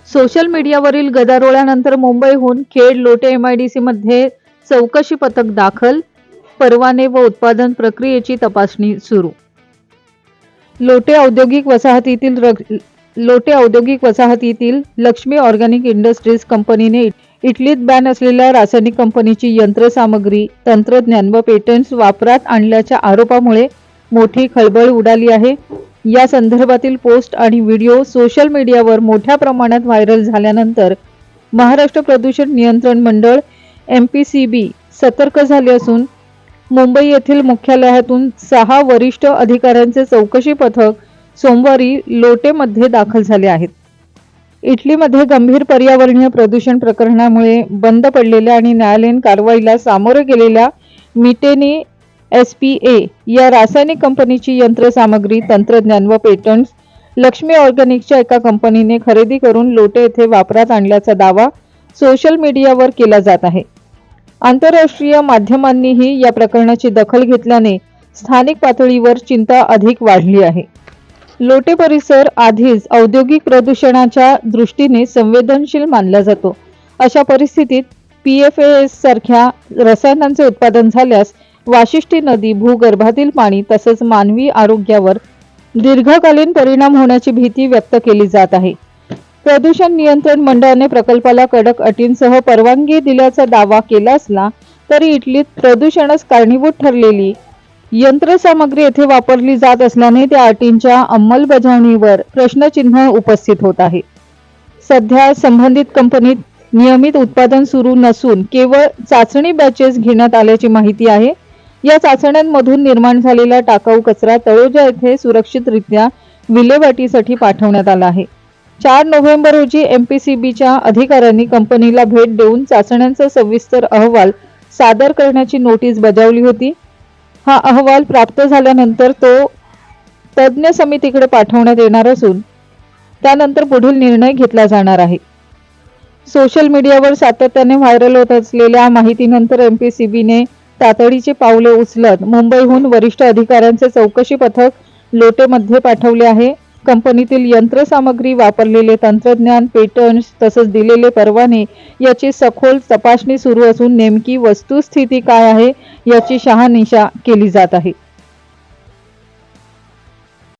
Social मीडियावरील गदारोळानंतर मुंबईहून Khed Lotay MIDC मध्ये चौकशी पथक दाखल, परवाने व उत्पादन प्रक्रियेची तपासणी सुरू. लोटे औद्योगिक वसाहतीतील लक्ष्मी ऑर्गॅनिक इंडस्ट्रीज कंपनीने इटलीत बॅन असलेल्या रासायनिक कंपनीची यंत्रसामग्री, तंत्रज्ञान व पेटंट्स वापरात आणल्याच्या आरोपामुळे मोठी खळबळ उडाली आहे. या संदर्भातील पोस्ट आणि व्हिडिओ सोशल मीडियावर मोठ्या प्रमाणात व्हायरल झाल्यानंतर महाराष्ट्र प्रदूषण नियंत्रण मंडळ MPCB सतर्क झाले असून मुंबई येथील मुख्यालयातून 6 वरिष्ठ अधिकाऱ्यांचे चौकशी पथक सोमवारी लोटेमध्ये दाखल झाले आहेत. इटलीमध्ये गंभीर पर्यावरणीय प्रदूषण प्रकरणामुळे बंद पडलेल्या आणि न्यायालयीन कारवाईला सामोरे गेलेल्या मिटेनी SPA या रासायनिक कंपनीची यंत्रसामग्री, तंत्रज्ञान व पेटंट्स लक्ष्मी ऑर्गॅनिकच्या एका कंपनीने खरेदी करून लोटे येथे वापरात आणल्याचा दावा सोशल मीडियावर केला जात आहे. आंतरराष्ट्रीय माध्यमांनीही या प्रकरणाची दखल घेतल्याने स्थानिक पातळीवर चिंता अधिक वाढली आहे. लोटे परिसर आधीच औद्योगिक प्रदूषणाच्या दृष्टीने संवेदनशील मानला जातो. अशा परिस्थितीत PFAS सारख्या रसायनांचे उत्पादन झाल्यास वाशिष्ठी नदी, भूगर्भातील पाणी तसेच मानवी आरोग्यावर दीर्घकालीन परिणाम होण्याची भीती व्यक्त केली जात आहे. प्रदूषण नियंत्रण मंडळाने प्रकल्पाला कडक अटींसह परवानगी दिल्याचा दावा केला असला तरी इटलीत प्रदूषणास कारणीभूत ठरलेली यंत्रसामग्री येथे वापरली जात असल्याने त्या अटींच्या अंमलबजावणीवर प्रश्नचिन्ह उपस्थित होत आहे. सध्या संबंधित कंपनीत नियमित उत्पादन सुरू नसून केवळ चाचणी बॅचेस घेण्यात आल्याची माहिती आहे. या चाचण्यांमधून निर्माण झालेला टाकाऊ कचरा तळोजा येथे सुरक्षितरित्या विल्हेवाटीसाठी पाठवण्यात आला आहे. 4 नोव्हेंबर रोजी MPCBच्या अधिकाऱ्यांनी कंपनीला भेट देऊन चाचण्यांचा सविस्तर अहवाल सादर करण्याची नोटीस बजावली होती. हा अहवाल प्राप्त झाल्यानंतर तो तज्ञ समितीकडे पाठवण्यात येणार असून त्यानंतर पुढील निर्णय घेतला जाणार आहे. सोशल मीडियावर सातत्याने व्हायरल होत असलेल्या माहितीनंतर MPCBने तातडीची पावले उचलत मुंबईहून वरिष्ठ अधिकाऱ्यांचे चौकशी पथक लोटेमध्ये पाठवले आहे. कंपनीतील यंत्रसामग्री, वापरलेले तंत्रज्ञान, पेटंट्स तसेच दिलेले परवाने याची सखोल तपासणी सुरू असून नेमकी वस्तुस्थिती काय आहे याची शहानिशा केली जात आहे.